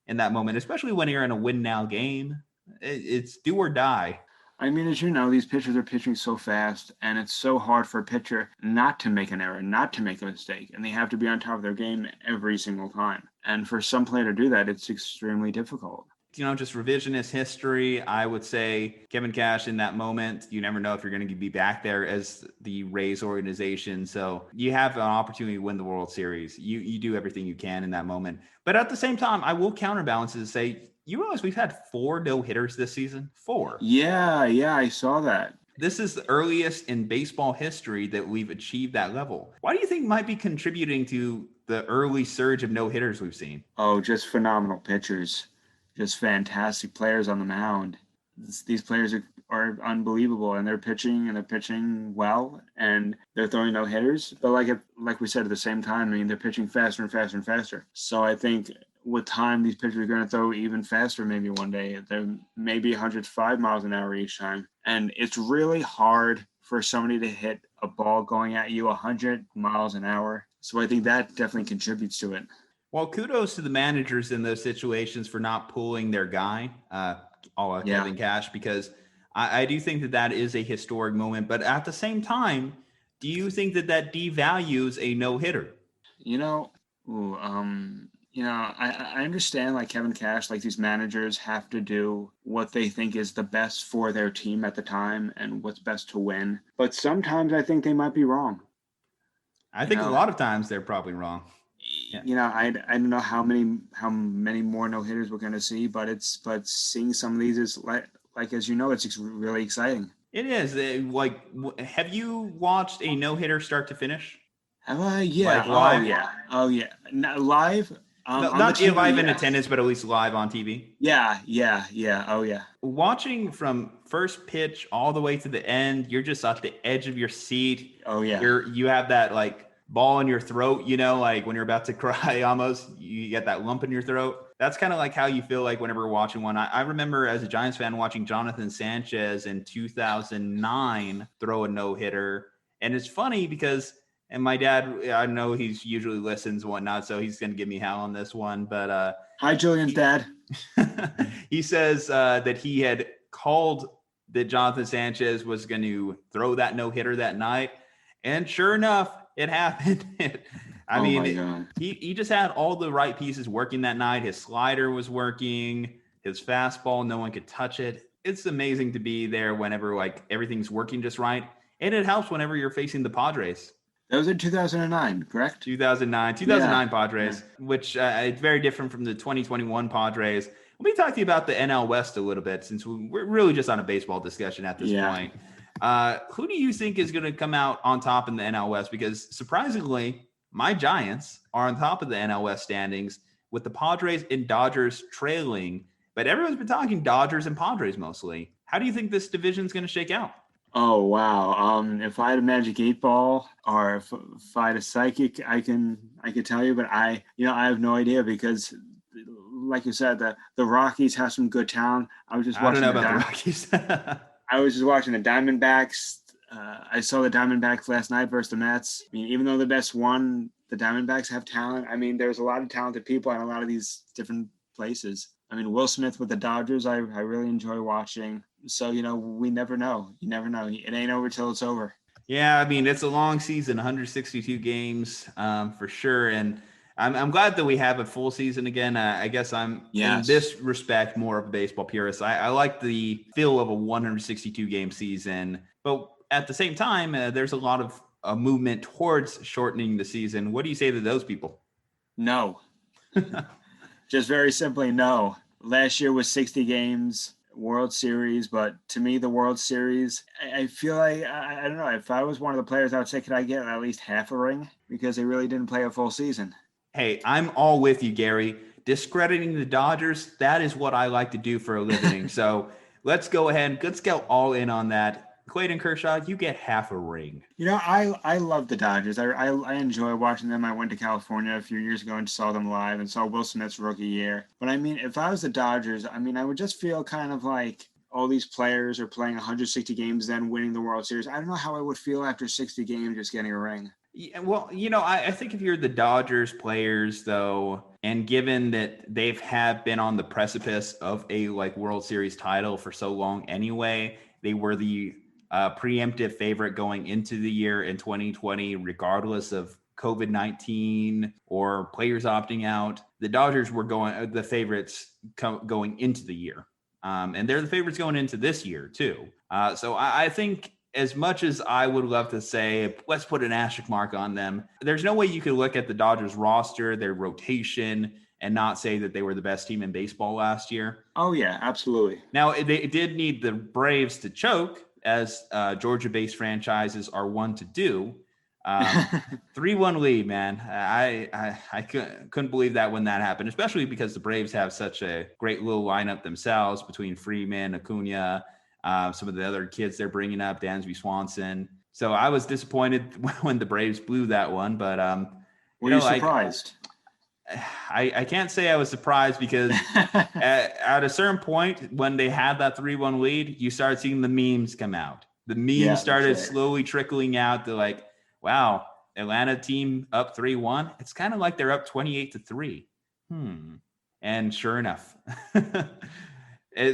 in that moment, especially when you're in a win-now game. It's do or die. I mean, as you know, these pitchers are pitching so fast, and it's so hard for a pitcher not to make an error, not to make a mistake, and they have to be on top of their game every single time. And for some player to do that, it's extremely difficult. Just revisionist history, I would say Kevin Cash in that moment, you never know if you're going to be back there as the Rays organization. So you have an opportunity to win the World Series. You do everything you can in that moment. But at the same time, I will counterbalance it and say, you realize we've had 4 no-hitters this season? 4. Yeah, I saw that. This is the earliest in baseball history that we've achieved that level. Why do you think might be contributing to the early surge of no-hitters we've seen? Oh, just phenomenal pitchers. Just fantastic players on the mound. These players are unbelievable, and they're pitching well, and they're throwing no-hitters. But like we said, at the same time, I mean, they're pitching faster and faster and faster. So I think with time, these pitchers are going to throw even faster maybe one day. They're maybe 105 miles an hour each time. And it's really hard for somebody to hit a ball going at you 100 miles an hour. So I think that definitely contributes to it. Well, kudos to the managers in those situations for not pulling their guy, Kevin Cash, because I do think that is a historic moment. But at the same time, do you think that devalues a no-hitter? I understand like Kevin Cash, like these managers have to do what they think is the best for their team at the time and what's best to win. But sometimes I think they might be wrong. I think a lot of times they're probably wrong. Yeah. I don't know how many more no-hitters we're going to see, but seeing some of these is like as you know, it's really exciting. It is. Have you watched a no-hitter start to finish? Have I? Yeah. Like live? Oh yeah. Not live. Not TV, live in attendance, but at least live on TV. Yeah. Oh yeah. Watching from first pitch all the way to the end, you're just at the edge of your seat. Oh yeah. You have that like ball in your throat, like when you're about to cry almost, you get that lump in your throat. That's kind of like how you feel like whenever we're watching one. I remember as a Giants fan watching Jonathan Sanchez in 2009 throw a no-hitter. And it's funny because, and my dad, I know he's usually listens and whatnot, so he's going to give me hell on this one. But hi, Julian's dad. He says that he had called that Jonathan Sanchez was going to throw that no-hitter that night. And sure enough, it happened. I mean, he just had all the right pieces working that night. His slider was working, his fastball, no one could touch it. It's amazing to be there whenever like everything's working just right. And it helps whenever you're facing the Padres. That was in 2009, correct? 2009 Padres, which it's very different from the 2021 Padres. Let me talk to you about the NL West a little bit, since we're really just on a baseball discussion at this point. Who do you think is going to come out on top in the NL West? Because surprisingly, my Giants are on top of the NL West standings with the Padres and Dodgers trailing. But everyone's been talking Dodgers and Padres mostly. How do you think this division is going to shake out? Oh, wow. If I had a magic 8-ball or if I had a psychic, I could tell you, but I have no idea because like you said, the Rockies have some good talent. I don't know about the Rockies. I was just watching the Diamondbacks. I saw the Diamondbacks last night versus the Mets. I mean, even though the Mets won, the Diamondbacks have talent. I mean, there's a lot of talented people in a lot of these different places. I mean, Will Smith with the Dodgers, I really enjoy watching. So, we never know. You never know. It ain't over till it's over. Yeah, I mean, it's a long season, 162 games for sure. And I'm glad that we have a full season again. I guess I'm in this respect more of a baseball purist. I like the feel of a 162 game season, but at the same time, there's a lot of movement towards shortening the season. What do you say to those people? No. Just very simply no. Last year was 60 games, World Series, but to me, the World Series, I feel like, I don't know, if I was one of the players, I would say, could I get at least half a ring? Because they really didn't play a full season. Hey, I'm all with you, Gary. Discrediting the Dodgers, that is what I like to do for a living. So let's go ahead. Let's go all in on that. Clayton Kershaw, you get half a ring. You know, I love the Dodgers. I enjoy watching them. I went to California a few years ago and saw them live and saw Will Smith's rookie year. But I mean, if I was the Dodgers, I mean, I would just feel kind of like all these players are playing 160 games, then winning the World Series. I don't know how I would feel after 60 games just getting a ring. Yeah, well, you know, I think if you're the Dodgers players, though, and given that they've been on the precipice of a World Series title for so long anyway, they were the preemptive favorite going into the year in 2020, regardless of COVID-19 or players opting out. The Dodgers were the favorites going into the year. And they're the favorites going into this year, too. So I think as much as I would love to say, let's put an asterisk mark on them, there's no way you could look at the Dodgers roster, their rotation, and not say that they were the best team in baseball last year. Oh, yeah, absolutely. Now, they did need the Braves to choke, as Georgia-based franchises are one to do. 3-1 lead, man. I couldn't believe that when that happened, especially because the Braves have such a great little lineup themselves between Freeman, Acuna, some of the other kids they're bringing up, Dansby Swanson. So I was disappointed when the Braves blew that one, but were you surprised? I can't say I was surprised because at a certain point when they had that 3-1 lead, you started seeing the memes come out. The memes started slowly trickling out to wow, Atlanta team up 3-1. It's kind of like they're up 28-3. And sure enough,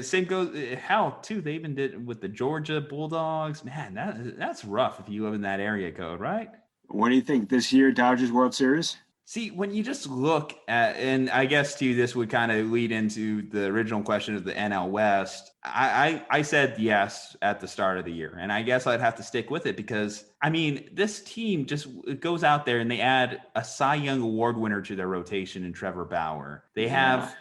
same goes how too. They even did with the Georgia Bulldogs. Man, that's rough if you live in that area code, right? What do you think this year, Dodgers World Series? See, when you just look at, and I guess too, this would kind of lead into the original question of the NL West. I said yes at the start of the year, and I guess I'd have to stick with it because, I mean, this team just goes out there and they add a Cy Young Award winner to their rotation in Trevor Bauer. They have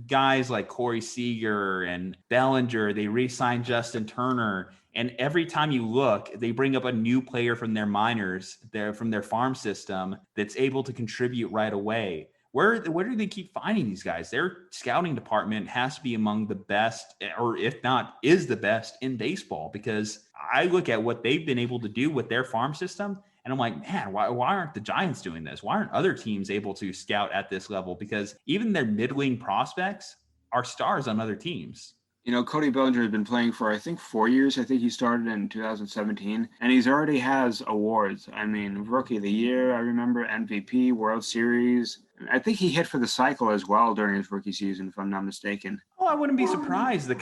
guys like Corey Seager and Bellinger. They re-signed Justin Turner. And every time you look, they bring up a new player from their minors, from their farm system that's able to contribute right away. Where do they keep finding these guys? Their scouting department has to be among the best, or if not, is the best in baseball, because I look at what they've been able to do with their farm system, and I'm like, man, why aren't the Giants doing this? Why aren't other teams able to scout at this level? Because even their middling prospects are stars on other teams. You know, Cody Bellinger has been playing for, I think, 4 years. I think he started in 2017, and he's already has awards. I mean, Rookie of the Year, I remember, MVP, World Series. I think he hit for the cycle as well during his rookie season, if I'm not mistaken. Oh, I wouldn't be surprised. The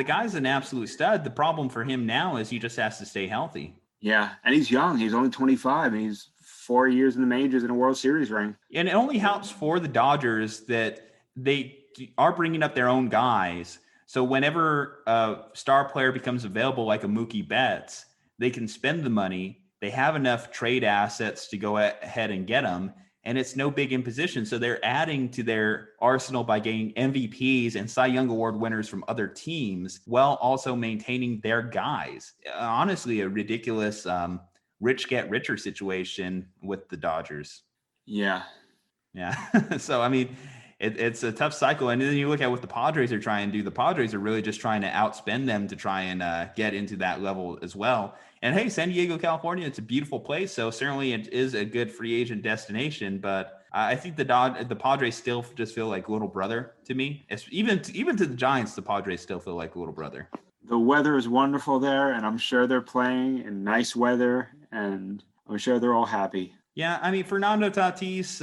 guy's an absolute stud. The problem for him now is he just has to stay healthy. Yeah, and he's young. He's only 25, and he's 4 years in the majors and a World Series ring. And it only helps for the Dodgers that they are bringing up their own guys. So whenever a star player becomes available, like a Mookie Betts, they can spend the money. They have enough trade assets to go ahead and get them, and it's no big imposition. So they're adding to their arsenal by getting MVPs and Cy Young Award winners from other teams, while also maintaining their guys. Honestly, a ridiculous rich get richer situation with the Dodgers. Yeah. So, I mean, it's a tough cycle. And then you look at what the Padres are trying to do. The Padres are really just trying to outspend them to try and get into that level as well. And hey, San Diego, California, it's a beautiful place. So certainly it is a good free agent destination. But I think the Padres still just feel like little brother to me. Even to the Giants, the Padres still feel like a little brother. The weather is wonderful there, and I'm sure they're playing in nice weather, and I'm sure they're all happy. Yeah, I mean, Fernando Tatis,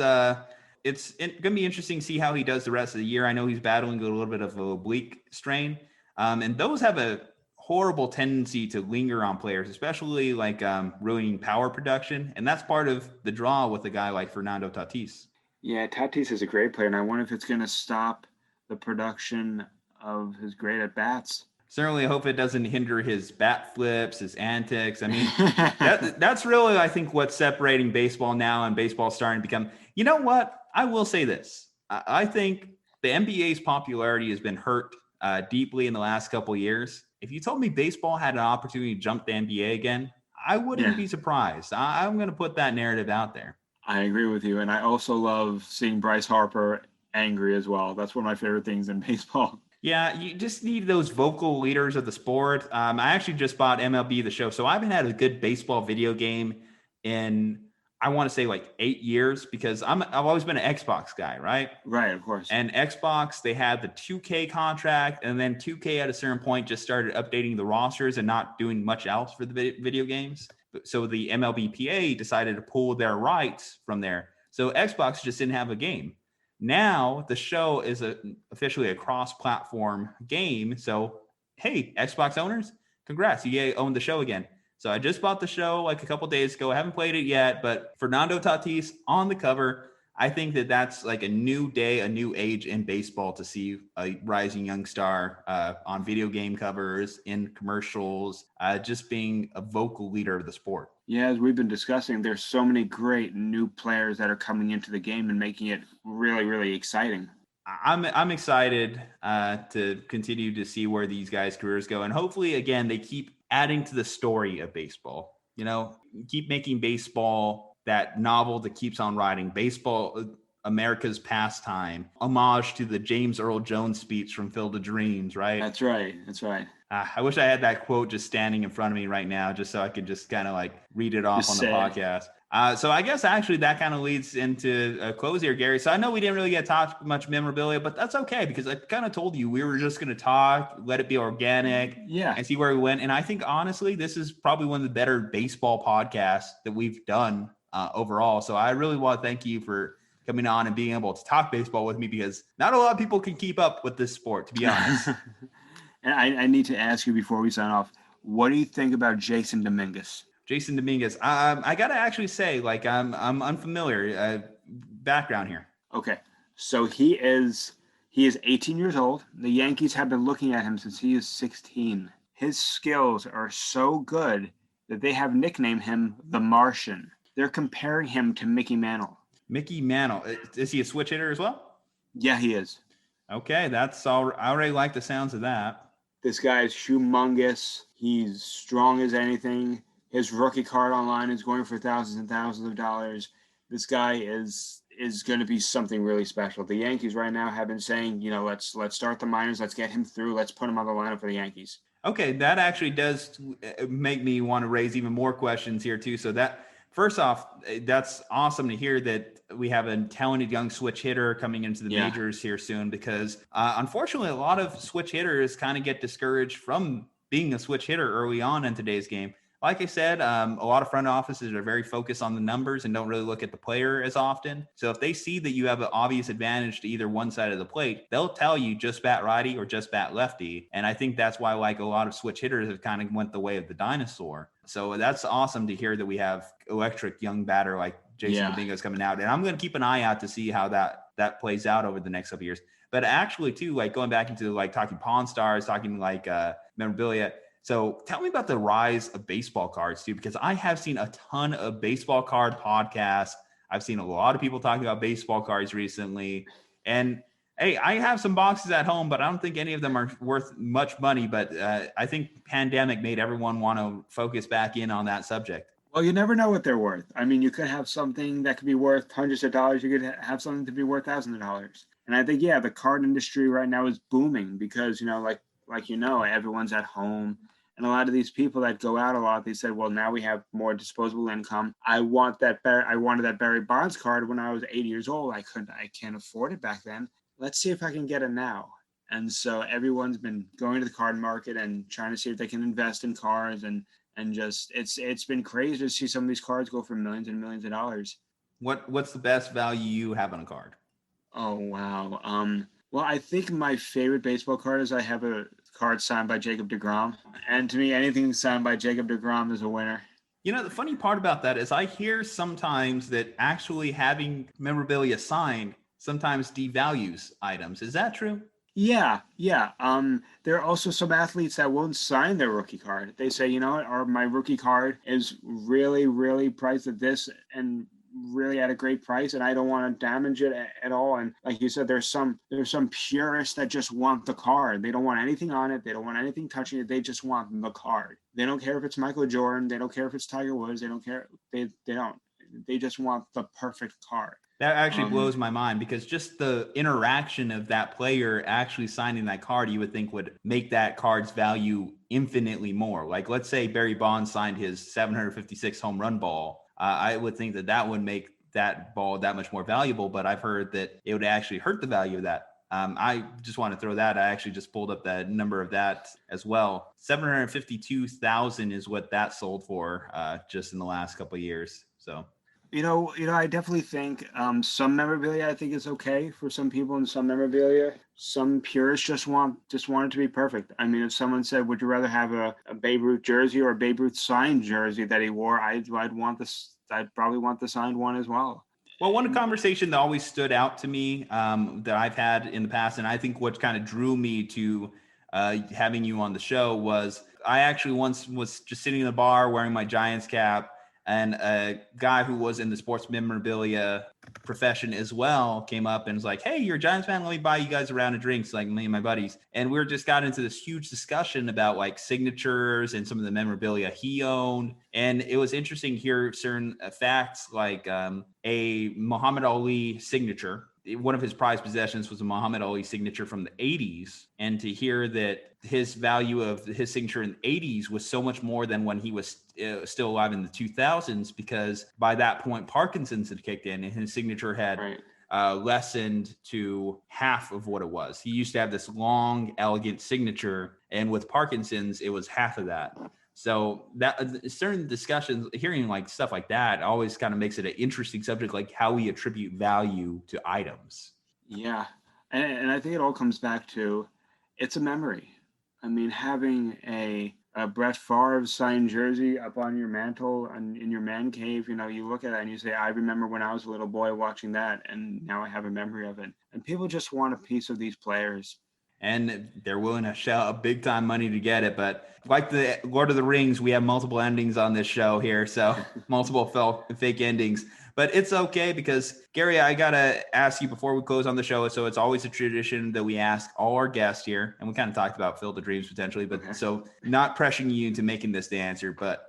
it's going to be interesting to see how he does the rest of the year. I know he's battling a little bit of an oblique strain, and those have a horrible tendency to linger on players, especially like ruining power production. And that's part of the draw with a guy like Fernando Tatis. Yeah, Tatis is a great player, and I wonder if it's going to stop the production of his great at bats. Certainly hope it doesn't hinder his bat flips, his antics. I mean, that's really, I think, what's separating baseball now, and baseball starting to become, you know what? I will say this. I think the NBA's popularity has been hurt deeply in the last couple of years. If you told me baseball had an opportunity to jump the NBA again, I wouldn't be surprised. I'm going to put that narrative out there. I agree with you. And I also love seeing Bryce Harper angry as well. That's one of my favorite things in baseball. Yeah, you just need those vocal leaders of the sport. I actually just bought MLB The Show, so I haven't had a good baseball video game in, I want to say, like 8 years, because I've always been an Xbox guy, right? Right, of course. And Xbox, they had the 2K contract, and then 2K at a certain point just started updating the rosters and not doing much else for the video games. So the MLBPA decided to pull their rights from there. So Xbox just didn't have a game. Now the show is officially a cross-platform game. So, hey, Xbox owners, congrats, you own the show again. So I just bought the show like a couple days ago. I haven't played it yet, but Fernando Tatis on the cover. I think that's like a new day, a new age in baseball to see a rising young star on video game covers, in commercials, just being a vocal leader of the sport. Yeah, as we've been discussing, there's so many great new players that are coming into the game and making it really, really exciting. I'm excited to continue to see where these guys' careers go. And hopefully, again, they keep adding to the story of baseball. You know, keep making baseball that novel that keeps on riding. Baseball, America's pastime. Homage to the James Earl Jones speech from Field of Dreams, right? That's right. That's right. I wish I had that quote just standing in front of me right now, just so I could just kind of like read it off on the podcast. So I guess actually that kind of leads into a close here, Gary. So I know we didn't really get to talk much memorabilia, but that's okay, because I kind of told you we were just going to talk, let it be organic, and see where we went. And I think honestly, this is probably one of the better baseball podcasts that we've done overall. So I really want to thank you for coming on and being able to talk baseball with me, because not a lot of people can keep up with this sport, to be honest. And I need to ask you before we sign off, what do you think about Jason Dominguez? Jason Dominguez. I got to actually say, like, I'm unfamiliar background here. Okay. So he is 18 years old. The Yankees have been looking at him since he is 16. His skills are so good that they have nicknamed him the Martian. They're comparing him to Mickey Mantle. Mickey Mantle. Is he a switch hitter as well? Yeah, he is. Okay, that's all. I already like the sounds of that. This guy is humongous. He's strong as anything. His rookie card online is going for thousands and thousands of dollars. This guy is going to be something really special. The Yankees right now have been saying, you know, let's start the minors. Let's get him through. Let's put him on the lineup for the Yankees. Okay, that actually does make me want to raise even more questions here too. So that, first off, that's awesome to hear that we have a talented young switch hitter coming into the majors here soon, because unfortunately, a lot of switch hitters kind of get discouraged from being a switch hitter early on in today's game. Like I said, a lot of front offices are very focused on the numbers and don't really look at the player as often. So if they see that you have an obvious advantage to either one side of the plate, they'll tell you just bat righty or just bat lefty. And I think that's why, like, a lot of switch hitters have kind of went the way of the dinosaur. So that's awesome to hear that we have electric young batter like Jason Dominguez coming out. And I'm going to keep an eye out to see how that plays out over the next couple of years. But actually, too, like going back into like talking Pawn Stars, talking like memorabilia. So tell me about the rise of baseball cards too, because I have seen a ton of baseball card podcasts. I've seen a lot of people talking about baseball cards recently. And hey, I have some boxes at home, but I don't think any of them are worth much money. But I think pandemic made everyone want to focus back in on that subject. Well, you never know what they're worth. I mean, you could have something that could be worth hundreds of dollars. You could have something to be worth thousands of dollars. And I think, the card industry right now is booming because, everyone's at home. And a lot of these people that go out a lot, they said, well, now we have more disposable income. I wanted that Barry Bonds card when I was 8 years old. I can't afford it back then. Let's see if I can get it now. And so everyone's been going to the card market and trying to see if they can invest in cards, and just it's been crazy to see some of these cards go for millions and millions of dollars. What's the best value you have on a card? Oh, wow. Well, I think my favorite baseball card is I have a card signed by Jacob deGrom. And to me, anything signed by Jacob deGrom is a winner. You know, the funny part about that is I hear sometimes that actually having memorabilia signed sometimes devalues items. Is that true? Yeah, yeah. There are also some athletes that won't sign their rookie card. They say, you know what, or my rookie card is really, really priced at this and really at a great price, and I don't want to damage it at all. And like you said, there's some purists that just want the card. They don't want anything on it. They don't want anything touching it. They just want the card. They don't care if it's Michael Jordan. They don't care if it's Tiger Woods. They don't care. They don't. They just want the perfect card. That actually blows my mind, because just the interaction of that player actually signing that card, you would think would make that card's value infinitely more. Like, let's say Barry Bonds signed his 756 home run ball. I would think that would make that ball that much more valuable, but I've heard that it would actually hurt the value of that. I just want to throw that. I actually just pulled up that number of that as well. 752,000 is what that sold for just in the last couple of years. So. I definitely think some memorabilia I think is okay for some people, and some memorabilia, some purists just want it to be perfect. I mean, if someone said, "Would you rather have a Babe Ruth jersey or a Babe Ruth signed jersey that he wore?" I'd want this. I'd probably want the signed one as well. Well, one conversation that always stood out to me that I've had in the past, and I think what kind of drew me to having you on the show was I actually once was just sitting in the bar wearing my Giants cap, and a guy who was in the sports memorabilia profession as well came up and was like, "Hey, you're a Giants fan. Let me buy you guys a round of drinks," like me and my buddies. And we just got into this huge discussion about like signatures and some of the memorabilia he owned. And it was interesting to hear certain facts, like a Muhammad Ali signature. One of his prized possessions was a Muhammad Ali signature from the 80s. And to hear that his value of his signature in the 80s was so much more than when he was still alive in the 2000s, because by that point, Parkinson's had kicked in and his signature had lessened to half of what it was. He used to have this long, elegant signature, and with Parkinson's, it was half of that. So that certain discussions, hearing like stuff like that always kind of makes it an interesting subject, like how we attribute value to items. Yeah. And I think it all comes back to, it's a memory. I mean, having a Brett Favre signed jersey up on your mantle and in your man cave, you look at it and you say, I remember when I was a little boy watching that, and now I have a memory of it. And people just want a piece of these players. And they're willing to shell out big time money to get it. But like the Lord of the Rings, we have multiple endings on this show here. So multiple fake endings. But it's okay, because, Gary, I got to ask you before we close on the show. So it's always a tradition that we ask all our guests here. And we kind of talked about Field of Dreams potentially. But okay. So not pressuring you into making this the answer. But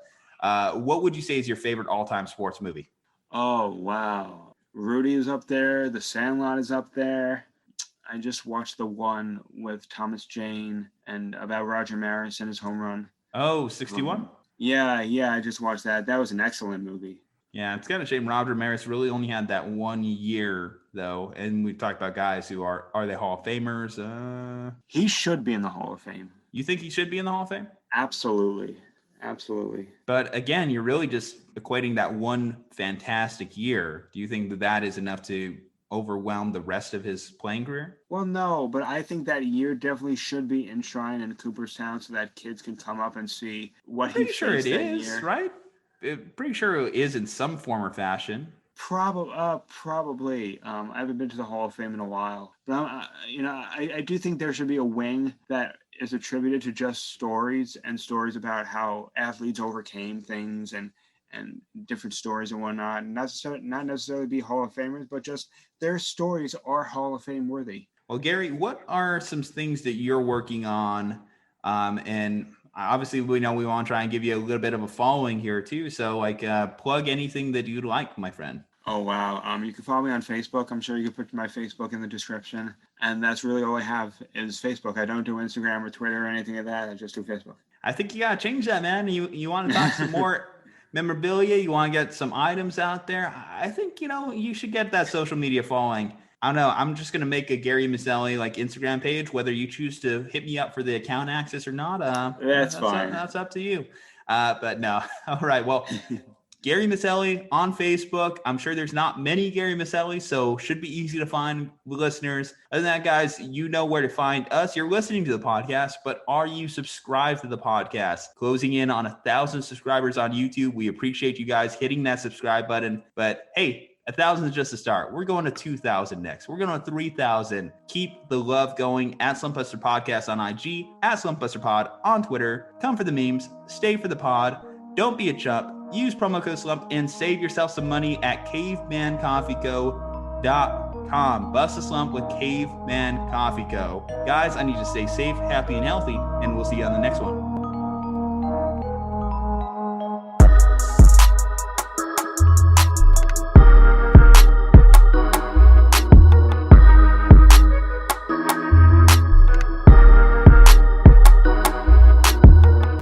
what would you say is your favorite all-time sports movie? Oh, wow. Rudy is up there. The Sandlot is up there. I just watched the one with Thomas Jane and about Roger Maris and his home run. Oh, 61? Yeah, I just watched that. That was an excellent movie. Yeah, it's kind of a shame Roger Maris really only had that 1 year, though. And we've talked about guys who are they Hall of Famers? He should be in the Hall of Fame. You think he should be in the Hall of Fame? Absolutely. But again, you're really just equating that one fantastic year. Do you think that is enough to overwhelm the rest of his playing career? Well, no, but I think that year definitely should be enshrined in Cooperstown so that kids can come up and see what he faced that year. Pretty sure it is, right? Pretty sure it is in some form or fashion. Probably. I haven't been to the Hall of Fame in a while, but I do think there should be a wing that is attributed to just stories about how athletes overcame things and different stories and whatnot. Not necessarily be Hall of Famers, but just their stories are Hall of Fame worthy. Well, Gary, what are some things that you're working on? And obviously, we know we want to try and give you a little bit of a following here too. So, plug anything that you'd like, my friend. Oh, wow. You can follow me on Facebook. I'm sure you can put my Facebook in the description. And that's really all I have is Facebook. I don't do Instagram or Twitter or anything like that. I just do Facebook. I think you got to change that, man. You want to talk some more memorabilia? You want to get some items out there? I think, you should get that social media following. I don't know. I'm just going to make a Gary Miceli Instagram page, whether you choose to hit me up for the account access or not. That's fine. That's up to you. But no. All right. Well, Gary Miceli on Facebook. I'm sure there's not many Gary Miceli, so should be easy to find listeners. Other than that, guys, you know where to find us. You're listening to the podcast, but are you subscribed to the podcast? Closing in on 1,000 subscribers on YouTube. We appreciate you guys hitting that subscribe button. But hey, 1,000 is just a start. We're going to 2,000 next. We're going to 3,000. Keep the love going at Slumpbuster Podcast on IG, at Slumpbuster Pod on Twitter. Come for the memes. Stay for the pod. Don't be a chump. Use promo code SLUMP and save yourself some money at cavemancoffeeco.com. Bust the Slump with Caveman Coffee Co. Guys, I need to stay safe, happy, and healthy, and we'll see you on the next one.